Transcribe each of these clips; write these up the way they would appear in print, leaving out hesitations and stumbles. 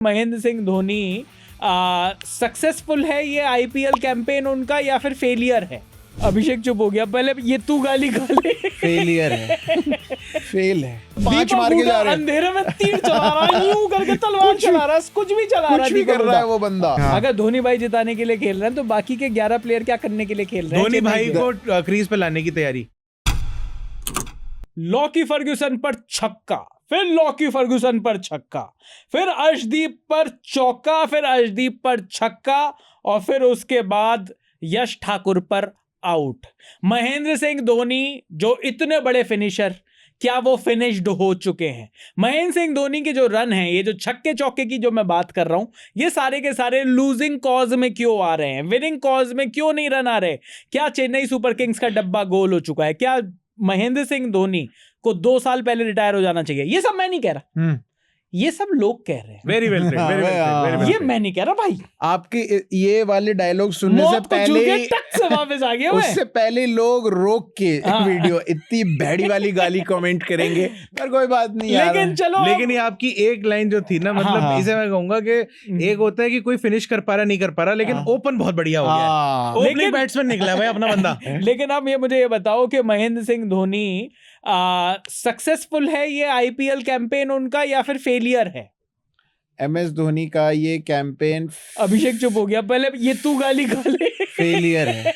Mahendra Singh Dhoni successful है ये IPL campaign उनका या फिर फेलियर है? अभिषेक चुप हो गया। पहले ये तू गाली गाले। फेलियर है, फेल है। 5 मार के जा रहे हैं, अंधेरे में तीर चला रहा है, यूं करके तलवार चला रहा है, कुछ भी चला रहा है, कुछ भी कर रहा है वो बंदा। अगर धोनी भाई जिताने के लिए खेल रहे हैं तो बाकी के 11 प्लेयर क्या करने के लिए खेल रहे हैं? धोनी भाई को क्रीज पे लाने की तैयारी। लॉकी फर्ग्यूसन पर छक्का, फिर लॉकी फर्ग्यूसन पर छक्का, फिर अर्शदीप पर चौका, फिर अर्शदीप पर छक्का और फिर उसके बाद यश ठाकुर पर आउट। महेंद्र सिंह धोनी जो इतने बड़े फिनिशर, क्या वो फिनिश्ड हो चुके हैं? महेंद्र सिंह धोनी के जो रन हैं, ये जो छक्के चौके की जो मैं बात कर रहा हूं, ये सारे के सारे लूजिंग कॉज में क्यों आ रहे हैं? विनिंग कॉज में क्यों नहीं रन आ रहे? क्या चेन्नई सुपर किंग्स का डब्बा गोल हो चुका है? क्या महेंद्र सिंह धोनी को 2 साल पहले रिटायर हो जाना चाहिए? ये सब मैं नहीं कह रहा, ये सब लोग कह रहे हैं। वेरी वेल सेड, ये मैं नहीं कह रहा भाई। आपके ये वाले डायलॉग सुनने से पहले टक से वापस आ गया। उससे पहले लोग रोक के वीडियो इतनी भैड़ी वाली गाली कमेंट करेंगे, पर कोई बात नहीं यार। लेकिन चलो, लेकिन ये आपकी एक लाइन जो थी ना, मतलब इसे मैं कहूंगा कि एक होता है कि कोई फिनिश कर पा रहा नहीं कर पा रहा, लेकिन ओपन बहुत बढ़िया हो गया। ओपनिंग बैट्समैन निकला भाई अपना बंदा। लेकिन अब मुझे ये बताओ कि महेंद्र सिंह धोनी सक्सेसफुल है ये आईपीएल कैंपेन उनका या फिर फेलियर है? MS धोनी का ये कैंपेन, अभिषेक चुप हो गया। पहले ये तू गाली गाले। फेलियर है,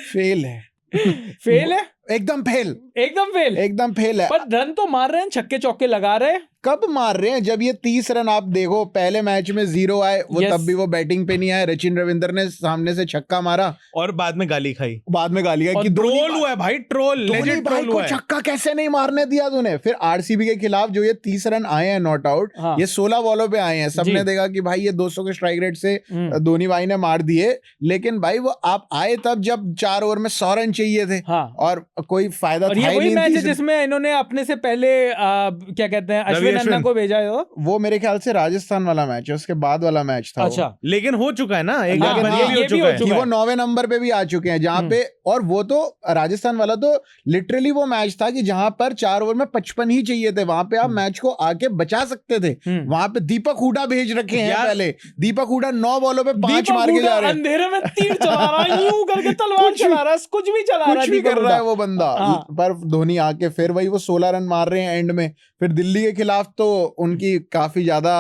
फेल है, फेल है, एकदम फेल, एकदम फेल, एकदम फेल है। पर रन तो मार रहे हैं, छक्के चौके लगा रहे हैं। कब मार रहे हैं? जब ये 30 रन आप देखो, पहले मैच में 0 आए वो, तब भी वो बैटिंग पे नहीं आए। सचिन रविंद्र ने सामने से छक्का मारा और बाद में गाली खाई, बाद में गाली खाई कि ट्रोल हुआ है भाई, ट्रोल, लेजेंड ट्रोल हुआ है। छक्का कैसे नहीं मारने दिया तूने? फिर आरसीबी के खिलाफ जो ये 30 रन आए हैं नॉट आउट, ये 16 बॉलों पे आए हैं। सबने देखा कि भाई ये 200 के स्ट्राइक रेट से धोनी भाई ने मार दिए, लेकिन भाई वो आप आए तब जब 4 ओवर में 100 रन चाहिए थे और कोई फायदा था ही नहीं। वही मैच है जिसमें इन्होंने अपने से पहले क्या कहते हैं अश्विन अन्ना को भेजा है। वो मेरे ख्याल से राजस्थान वाला मैच है, उसके बाद वाला मैच था। अच्छा, लेकिन हो चुका है ना एक बार, ये भी हो चुका है। वो 9वें नंबर पे भी आ चुके हैं जहां पे, और वो तो राजस्थान वाला तो लिटरली वो मैच था कि जहां पर 4 ओवर में 55 ही चाहिए थे, वहां पे आप मैच को आके बचा सकते थे। वहां पे दीपक हुडा भेज रखे हैं पहले। दीपक हुडा 9 बॉलों पे 5 मार के जा रहे हैं, अंधेरे में तीर चला रहा है, यूं करके तलवार चला रहा है, कुछ भी चला रहा है, कुछ भी कर रहा है वो बंदा। पर धोनी आके फिर वही वो 16 रन मार रहे हैं एंड में। फिर दिल्ली के खिलाफ तो उनकी काफी ज्यादा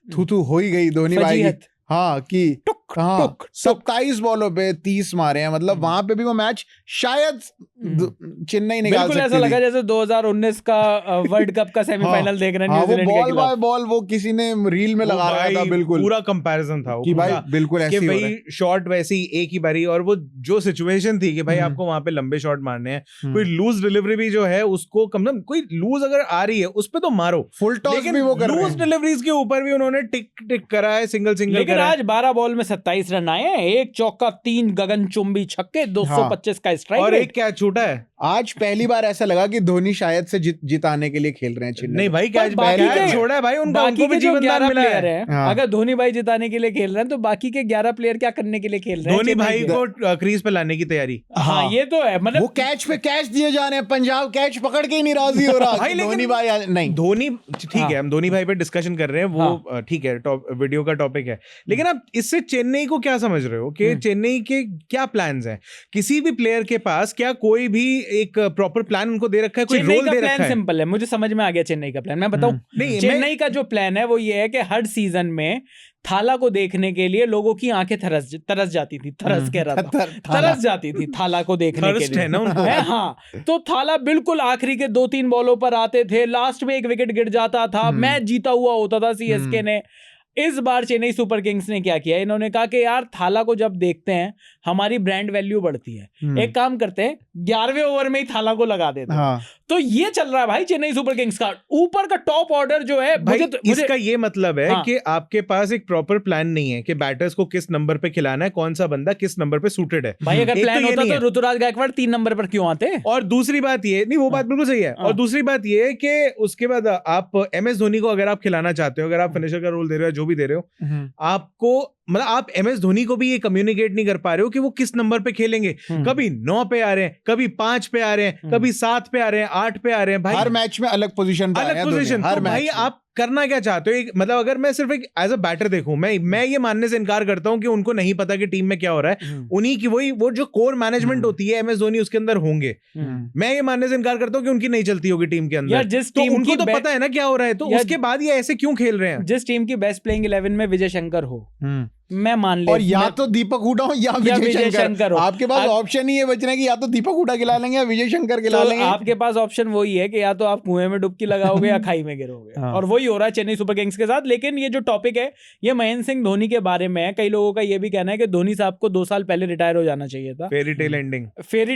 थू हो ही गई धोनी भाई की। हाँ कि 27 बॉलों पे 30 मारे हैं, मतलब वहां पे भी वो मैच शायद चेन्नई निकाल सकती थी। ऐसा लगा जैसे 2019 का वर्ल्ड कप का सेमीफाइनल देख रहे हैं न्यूजीलैंड के खिलाफ। बॉल बाय बॉल वो किसी ने रील में लगा रहा था, बिल्कुल पूरा कंपैरिजन था कि भाई बिल्कुल ऐसे ही भाई शॉट वैसे ही एक ही बारी, और वो जो सिचुएशन थी कि भाई आपको वहां पे लंबे शॉट मारने हैं, कोई लूज डिलीवरी भी जो है उसको कम से कम, कोई लूज अगर आ रही है उस पे तो मारो, फुल टॉस भी वो कर रहे हैं। लूज डिलीवरीज के ऊपर भी उन्होंने टिक करा है, सिंगल लेकिन आज 12 बॉल में 27 रन आए हैं, 1 चौका, 3 गगनचुंबी छक्के, 225 का स्ट्राइक और 1 कैच छूटा है। आज पहली बार ऐसा लगा कि धोनी शायद से जिताने के लिए खेल रहे हैं। नहीं भाई, कैच छोड़ा है भाई, उनको भी जीवनदान मिला है। अगर धोनी भाई जिताने के लिए खेल रहे हैं तो बाकी के 11 प्लेयर क्या करने के लिए खेल रहे हैं? धोनी भाई को क्रीज पे लाने की तैयारी। हाँ, ये तो है। मतलब वो कैच पे कैच दिए जा रहे हैं, पंजाब कैच पकड़ के ही नहीं राजी हो रहा। धोनी भाई नहीं, धोनी ठीक है, हम धोनी भाई पे डिस्कशन कर रहे हैं, वो ठीक है, वीडियो का टॉपिक है, लेकिन आप इससे चेन्नई को क्या समझ रहे हो कि चेन्नई के क्या प्लान्स हैं? किसी भी प्लेयर के पास क्या कोई भी एक प्रॉपर प्लान उनको दे रखा है, कोई रोल दे रखा है? सिंपल है, मुझे समझ में आ गया चेन्नई का प्लान। मैं बताऊं, चेन्नई का जो प्लान है वो ये है कि हर सीजन में थाला को देखने के लिए लोगों की आंखें तरस जाती थी, तरस जाती थी थाला को देखने के लिए, है ना उनको। हाँ, तो थाला बिल्कुल आखिरी के 2-3 बॉलों पर आते थे, लास्ट में 1 विकेट गिर जाता था, मैच जीता हुआ होता था सीएसके ने। इस बार चेन्नई सुपर किंग्स ने क्या किया, इन्होंने कहा कि यार थाला को जब देखते हैं हमारी ब्रांड वैल्यू बढ़ती है, एक काम करते हैं 11वें ओवर में ही थाला को लगा देते हैं। तो ये चल रहा है भाई चेन्नई सुपर किंग्स का। ऊपर का टॉप ऑर्डर जो है भाई, इसका ये मतलब है कि आपके पास एक प्रॉपर प्लान नहीं है कि बैटर्स को किस नंबर पे खिलाना है, कौन सा बंदा किस नंबर पे सूटेड है। भाई अगर प्लान होता तो ऋतुराज गायकवाड़ 3 नंबर पर क्यों आते? और दूसरी बात ये नहीं, वो बात बिल्कुल सही है। और दूसरी बात ये है कि उसके बाद आप MS धोनी को अगर आप खिलाना चाहते हो, अगर आप फिनिशर का रोल दे रहे हो, जो भी दे रहे हो, आपको मतलब आप MS धोनी को भी ये कम्युनिकेट नहीं कर पा रहे हो कि वो किस नंबर पे खेलेंगे। कभी 9 पे आ रहे हैं, कभी 5 पे आ रहे हैं, कभी 7 पे आ रहे हैं, 8 पे आ रहे हैं। भाई हर मैच में अलग पोजीशन पे अलग पोजीशन, हर तो भाई मैच आप करना क्या चाहते हो? मतलब अगर मैं सिर्फ एक एज अ बैटर देखूं, मैं ये मानने से इनकार करता हूं कि उनको नहीं पता कि टीम में क्या हो रहा है। उन्हीं की वो जो कोर मैनेजमेंट होती है MS धोनी उसके अंदर होंगे। मैं ये मानने से इनकार करता हूं कि उनकी नहीं चलती होगी टीम के अंदर। तो उनको तो पता है ना क्या हो रहा है, तो उसके बाद ये ऐसे क्यों खेल रहे हैं? जिस टीम की बेस्ट प्लेइंग 11 में विजय शंकर हो, मैं मान ले, और या तो दीपक हुडा हो या विजय शंकर हो। आपके पास ऑप्शन ही है बचने की, या तो दीपक हुडा खिला लेंगे या विजय शंकर खिला लेंगे। आपके पास ऑप्शन वही है कि या तो आप कुएं में डुबकी लगाओगे या खाई में गिरोगे। और वही हो रहा है चेन्नई सुपर किंग्स के साथ। लेकिन ये जो टॉपिक है ये महेंद्र सिंह धोनी के बारे में है। कई लोगों का ये भी कहना है कि धोनी साहब को 2 साल पहले रिटायर हो जाना चाहिए था। फेरी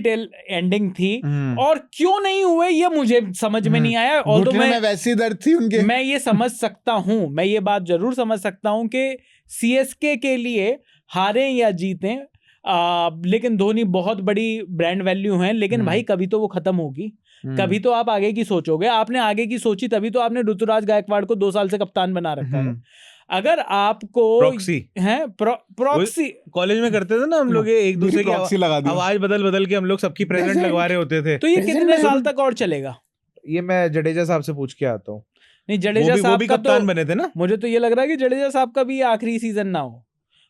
टेल एंडिंग थी। और क्यों नहीं हुए ये मुझे समझ में नहीं आया। ऑल्दो मैं वैसी दर्द थी उनके, मैं ये समझ सकता हूं, मैं ये बात जरूर समझ सकता हूं कि CSK के लिए हारें या जीतें, लेकिन धोनी बहुत बड़ी ब्रांड वैल्यू है। लेकिन भाई कभी तो वो खत्म होगी, कभी तो आप आगे की सोचोगे। आपने आगे की सोची तभी तो आपने ऋतुराज गायकवाड़ को 2 साल से कप्तान बना रखा है। अगर आपको प्रॉक्सी कॉलेज में करते थे ना हम लोग, एक दूसरे की आवाज बदल के हम लोग सबकी प्रेजेंट लगवा रहे होते थे। तो ये कितने साल तक और चलेगा? ये मैं जडेजा साहब से पूछ के आता हूँ। नहीं, जडेजा साहब भी कप्तान बने थे ना। मुझे तो ये लग रहा है कि जडेजा साहब का भी आखिरी सीजन ना हो।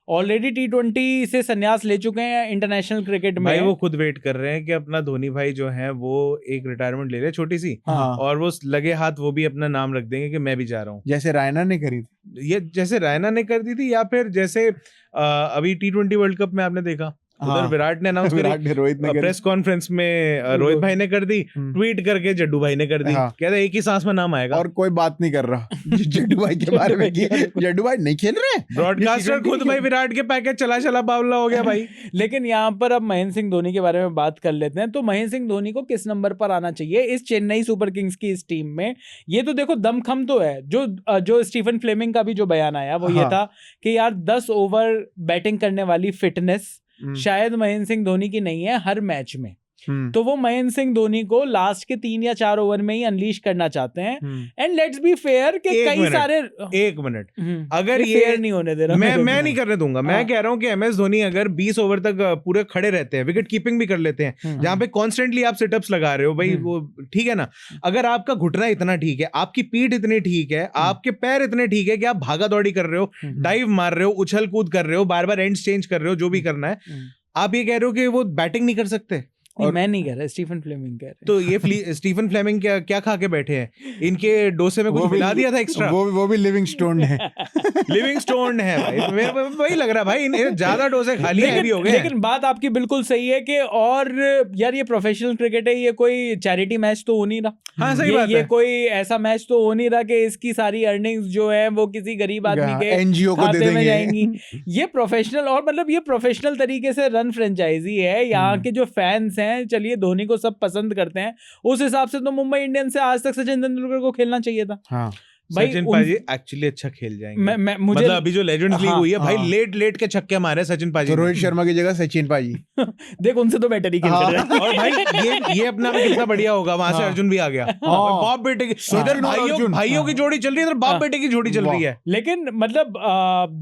ऑलरेडी T20 से संन्यास ले चुके हैं इंटरनेशनल क्रिकेट में। भाई वो खुद वेट कर रहे हैं कि अपना धोनी भाई जो है वो एक रिटायरमेंट ले ले छोटी सी। और वो लगे हाथ वो भी अपना नाम रख देंगे कि मैं भी जा रहा हूँ, जैसे रायना ने करी थी। ये जैसे रायना ने कर दी थी, या फिर जैसे अभी T20 वर्ल्ड कप में आपने देखा उधर विराट ने अनाउंस करी, रोहित ने प्रेस कॉन्फ्रेंस में रोहित भाई ने कर दी, ट्वीट करके जड्डू भाई ने कर दी। कहते एक ही सांस में नाम आएगा और कोई बात नहीं कर रहा जड्डू भाई के बारे में। जड्डू भाई नहीं खेल रहे, ब्रॉडकास्टर खुद भाई विराट के पैकेज चला बावला हो गया भाई। लेकिन यहाँ पर अब महेंद्र सिंह धोनी के बारे में बात कर लेते हैं। तो महेंद्र सिंह धोनी को किस नंबर पर आना चाहिए इस चेन्नई सुपर किंग्स की इस टीम में? ये तो देखो दमखम तो है। जो स्टीफन फ्लेमिंग का भी जो बयान आया वो ये था कि यार 10 ओवर बैटिंग करने वाली फिटनेस शायद महेंद्र सिंह धोनी की नहीं है हर मैच में। तो वो महेंद्र सिंह धोनी को लास्ट के 3 या 4 ओवर में ही अनलीश करना चाहते हैं। एंड लेट्स बी फेयर कि कई सारे 1 मिनट अगर ये नहीं होने दे रहा, मैं नहीं करने दूंगा। मैं कह रहा हूं कि MS धोनी अगर 20 ओवर तक पूरे खड़े रहते हैं, विकेट कीपिंग भी कर लेते हैं, जहां पे कॉन्स्टेंटली आप सिटअप्स लगा रहे हो भाई, वो ठीक है ना। अगर आपका घुटना इतना ठीक है, आपकी पीठ इतनी ठीक है, आपके पैर इतने ठीक है कि आप भागा दौड़ी कर रहे हो, डाइव मार रहे हो, उछल कूद कर रहे हो, बार बार एंड्स चेंज कर रहे हो, जो भी करना है, आप ये कह रहे हो कि वो बैटिंग नहीं कर सकते? और मैं नहीं कह रहा, स्टीफन फ्लेमिंग कह रहे हैं। तो ये स्टीफन फ्लेमिंग क्या खा के बैठे हैं? इनके डोसे में कुछ मिला दिया था एक्स्ट्रा? वो भी लिविंग स्टोन है। लिविंग स्टोन है भाई, वही लग रहा भाई इन्हें ज्यादा डोसे खा लिए हैवी हो गए। लेकिन बात आपकी बिल्कुल सही है कि और यार ये प्रोफेशनल क्रिकेट है, ये कोई चैरिटी मैच तो हो नहीं रहा। हाँ सही बात है। ये कोई ऐसा मैच तो हो नहीं रहा कि इसकी सारी अर्निंग्स जो है वो किसी गरीब आदमी के NGO को खाते में जाएंगी। ये प्रोफेशनल, और मतलब ये प्रोफेशनल तरीके से रन फ्रेंचाइजी है। यहाँ के जो फैंस हैं, चलिए धोनी को सब पसंद करते हैं, उस हिसाब से तो मुंबई इंडियंस से आज तक सचिन तेंदुलकर को खेलना चाहिए था। हाँ। सचिन पाजी एक्चुअली अच्छा खेल जाएंगे। मुझे मतलब अभी जो लेजेंड्स लीग हुई है भाई, लेट के छक्के मारे सचिन पाजी। तो रोहित शर्मा की जगह सचिन पाजी देख उनसे तो बेटर ही खेल रहे हैं। और भाई ये अपना में कितना बढ़िया होगा, वहां से अर्जुन भी आ गया। बाप बेटे की इधर भाइयों की जोड़ी चल रही है, इधर बाप बेटे की जोड़ी चल रही है। लेकिन मतलब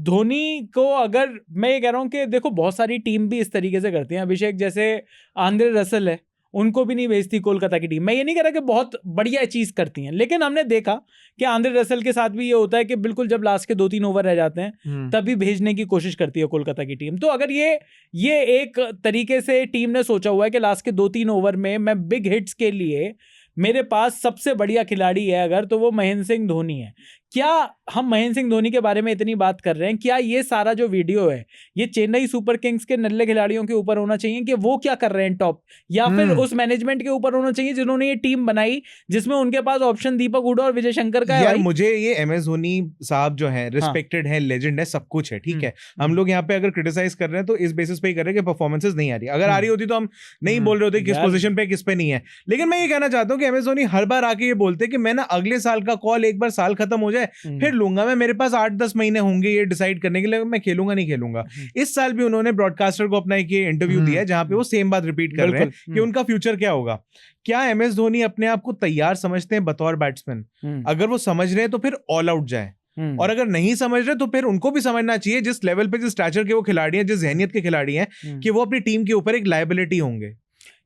धोनी को अगर मैं ये कह रहा हूँ कि देखो बहुत सारी टीम भी इस तरीके से करती है। अभिषेक जैसे आंद्रे रसल है, उनको भी नहीं भेजती कोलकाता की टीम। मैं ये नहीं कह रहा कि बहुत बढ़िया चीज करती हैं, लेकिन हमने देखा कि आंद्रे रसल के साथ भी ये होता है कि बिल्कुल जब लास्ट के 2-3 ओवर रह जाते हैं तभी भेजने की कोशिश करती है कोलकाता की टीम। तो अगर ये एक तरीके से टीम ने सोचा हुआ है कि लास्ट के 2-3 ओवर में मैं बिग हिट्स के लिए मेरे पास सबसे बढ़िया खिलाड़ी है अगर, तो वो महेंद्र सिंह धोनी है। क्या हम महेंद्र सिंह धोनी के बारे में इतनी बात कर रहे हैं, क्या ये सारा जो वीडियो है ये चेन्नई सुपर किंग्स के नल्ले खिलाड़ियों के ऊपर होना चाहिए कि वो क्या कर रहे हैं टॉप, या फिर उस मैनेजमेंट के ऊपर होना चाहिए जिन्होंने ये टीम बनाई जिसमें उनके पास ऑप्शन दीपक हुडा और विजय शंकर का है? यार मुझे ये MS धोनी साहब जो है रिस्पेक्टेड है, लेजेंड है, सब कुछ है, ठीक है। हम लोग यहाँ पे अगर क्रिटिसाइज कर रहे हैं तो इस बेसिस पे ही कर रहे हैं कि परफॉर्मेंसेस नहीं आ रही। अगर आ रही होती तो हम नहीं बोल रहे होते किस पोजीशन पे किस पे नहीं है। लेकिन मैं ये कहना चाहता हूँ कि MS धोनी हर बार आके ये बोलते कि मैं ना अगले साल का कॉल, एक बार साल खत्म हो जाए फिर लूंगा मैं, मेरे पास 8-10 महीने होंगे ये डिसाइड करने के लिए मैं खेलूंगा नहीं खेलूंगा। इस साल भी उन्होंने ब्रॉडकास्टर को अपना एक इंटरव्यू दिया है जहां पे वो सेम बात रिपीट कर रहे हैं कि उनका फ्यूचर क्या होगा। क्या MS धोनी अपने आप को तैयार समझते हैं बतौर बैट्समैन? अगर वो समझ रहे हैं तो फिर ऑल आउट जाए। और अगर नहीं समझ रहे तो फिर उनको भी समझना चाहिए जिस लेवल पे, जिस स्टैचर के वो खिलाड़ी हैं, जिस जहनियत के खिलाड़ी हैं, कि वो अपनी टीम के ऊपर एक लायबिलिटी होंगे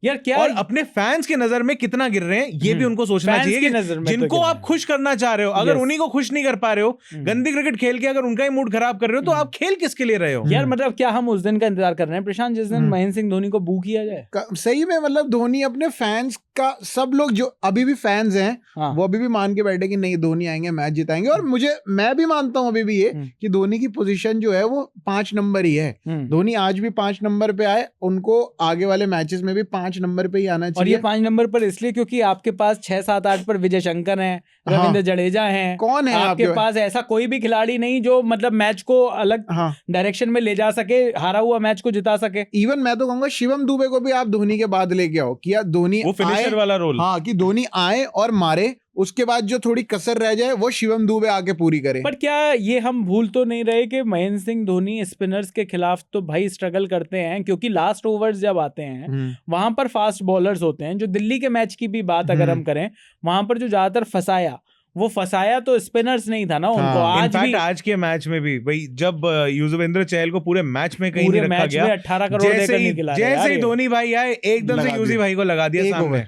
यार। क्या और अपने फैंस की नजर में कितना गिर रहे हैं ये भी उनको सोचना चाहिए कि जिनको आप खुश करना चाह रहे हो, अगर उन्हीं को खुश नहीं कर पा रहे हो, गंदी क्रिकेट खेल के अगर उनका ही मूड खराब कर रहे हो, तो आप खेल किसके लिए रहे हो यार? मतलब क्या हम उस दिन का इंतजार कर रहे हैं प्रशांत जिस दिन महेंद्र सिंह धोनी को बू किया जाए? सही में मतलब धोनी अपने फैंस का, सब लोग जो अभी भी फैंस हैं वो अभी भी मान के बैठे कि नहीं धोनी आएंगे, मैच जिताएंगे। और मैं भी मानता हूं अभी भी ये कि धोनी की पोजीशन जो है वो 5 नंबर ही है। धोनी आज भी 5 नंबर पे आए, उनको आगे वाले मैचेस में भी 5 नंबर पे ही आना चाहिए। और ये 5 नंबर पर इसलिए क्योंकि आपके पास 6, 7, 8 पर विजय शंकर हैं, रविंद्र जडेजा हैं। कौन है आपके पास? ऐसा कोई भी खिलाड़ी नहीं जो मतलब मैच को अलग डायरेक्शन में ले जा सके, हारा हुआ मैच को जिता सके। इवन मैं तो कहूंगा शिवम दुबे को भी आप धोनी के बाद लेके आओ, कि धोनी वो फिनिशर वाला रोल, हाँ, कि धोनी आए और मारे, उसके बाद जो थोड़ी कसर रह जाए वो शिवम दुबे आके पूरी करे। पर क्या ये हम भूल तो नहीं रहे कि महेंद्र सिंह धोनी स्पिनर्स के खिलाफ तो भाई स्ट्रगल करते हैं, क्योंकि लास्ट ओवर्स जब आते हैं वहां पर फास्ट बॉलर्स होते हैं। जो दिल्ली के मैच की भी बात अगर हम करें, वहां पर जो ज्यादातर फसाया तो स्पिनर्स नहीं था ना उनको। आज के मैच में भी भाई जब युजवेंद्र चहल को पूरे मैच में कहीं नहीं रखा गया, 18 करोड़ देकर नहीं खिलाया, जैसे ही धोनी भाई आए एकदम से यूजी भाई को लगा दिया सामने।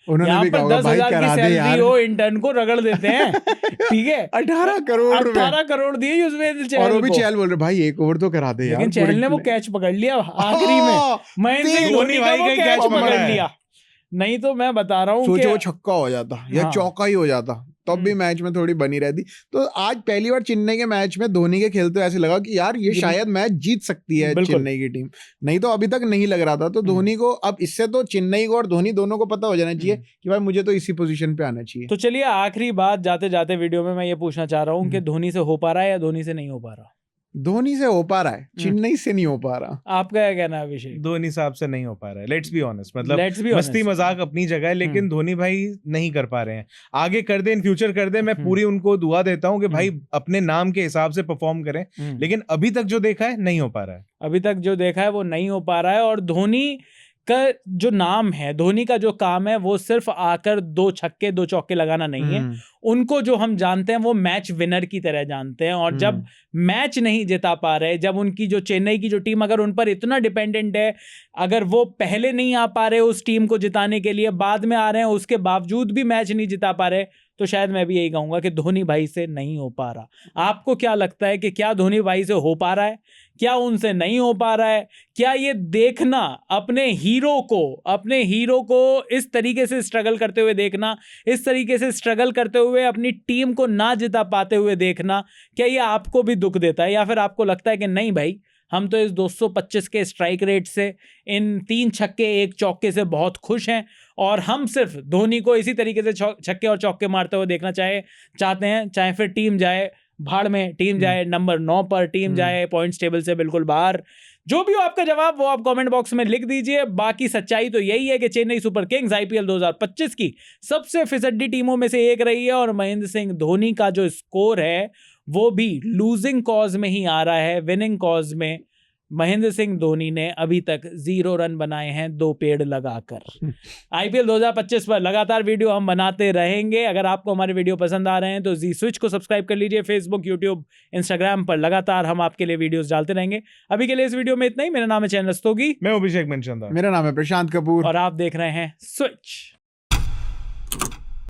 उन्होंने भी कहा 10,000 की सैलरी हो, इंटर्न को रगड़ देते हैं। ठीक है, 18 करोड़ दिए युजवेंद्र चहल और वो भी को। चहल बोल रहे भाई 1 ओवर तो करा दे यार। लेकिन चहल ने वो कैच पकड़ लिया आखिरी में, महेंद्र सिंह धोनी भाई का कैच पकड़ लिया। नहीं तो मैं बता रहा हूँ सोचो वो छक्का हो जाता या चौका ही हो जाता, तब भी मैच में थोड़ी बनी रहती। तो आज पहली बार चेन्नई के मैच में धोनी के खेलते ऐसे लगा कि यार ये शायद मैच जीत सकती है चेन्नई की टीम, नहीं तो अभी तक नहीं लग रहा था। तो धोनी को अब इससे तो चेन्नई को और धोनी दोनों को पता हो जाना चाहिए कि भाई मुझे तो इसी पोजीशन पे आना चाहिए। तो चलिए आखिरी बात जाते जाते वीडियो में मैं ये पूछना चाह रहा हूँ कि धोनी से हो पा रहा है या धोनी से नहीं हो पा रहा? धोनी से हो पा रहा है, चेन्नई से नहीं हो पा रहा। आपका क्या कहना है अभिषेक? धोनी साहब से नहीं हो पा रहा है, लेट्स बी ऑनेस्ट। मतलब मस्ती मजाक अपनी जगह है, लेकिन धोनी भाई नहीं कर पा रहे हैं। आगे कर दे, इन फ्यूचर कर दे, मैं पूरी उनको दुआ देता हूं कि भाई अपने नाम के हिसाब से परफॉर्म करें, लेकिन अभी तक जो देखा है नहीं हो पा रहा है। अभी तक जो देखा है वो नहीं हो पा रहा है। और धोनी का जो नाम है, धोनी का जो काम है, वो सिर्फ आकर 2 छक्के 2 चौके लगाना नहीं है। उनको जो हम जानते हैं वो मैच विनर की तरह जानते हैं। और जब मैच नहीं जिता पा रहे, जब उनकी जो चेन्नई की जो टीम अगर उन पर इतना डिपेंडेंट है, अगर वो पहले नहीं आ पा रहे उस टीम को जिताने के लिए, बाद में आ रहे हैं, उसके बावजूद भी मैच नहीं जिता पा रहे, तो शायद मैं भी यही कहूंगा कि धोनी भाई से नहीं हो पा रहा। आपको क्या लगता है कि क्या धोनी भाई से हो पा रहा है, क्या उनसे नहीं हो पा रहा है? क्या ये देखना अपने हीरो को इस तरीके से स्ट्रगल करते हुए देखना, इस तरीके से स्ट्रगल करते हुए अपनी टीम को ना जिता पाते हुए देखना, क्या ये आपको भी दुख देता है? या फिर आपको लगता है कि नहीं भाई, हम तो इस 225 के स्ट्राइक रेट से, इन 3 छक्के 1 चौके से बहुत खुश हैं, और हम सिर्फ धोनी को इसी तरीके से छक्के और चौके मारते हुए देखना चाहते हैं, चाहे फिर टीम जाए भाड़ में, टीम जाए नंबर 9 पर, टीम जाए पॉइंट्स टेबल से बिल्कुल बाहर। जो भी हो आपका जवाब वो आप कमेंट बॉक्स में लिख दीजिए। बाकी सच्चाई तो यही है कि चेन्नई सुपर किंग्स आईपीएल 2025 की सबसे फिसड्डी टीमों में से एक रही है, और महेंद्र सिंह धोनी का जो स्कोर है वो भी लूजिंग कॉज में ही आ रहा है। विनिंग कॉज में महेंद्र सिंह धोनी ने अभी तक 0 रन बनाए हैं 2 पेड़ लगाकर। आईपीएल 2025 पर लगातार वीडियो हम बनाते रहेंगे। अगर आपको हमारे वीडियो पसंद आ रहे हैं तो जी स्विच को सब्सक्राइब कर लीजिए। फेसबुक, यूट्यूब, इंस्टाग्राम पर लगातार हम आपके लिए वीडियोस डालते रहेंगे। अभी के लिए इस वीडियो में इतना ही। मेरा नाम है चैन रस्तोगी, मैं अभिषेक मनचंदा, मेरा नाम है प्रशांत कपूर, और आप देख रहे हैं स्विच।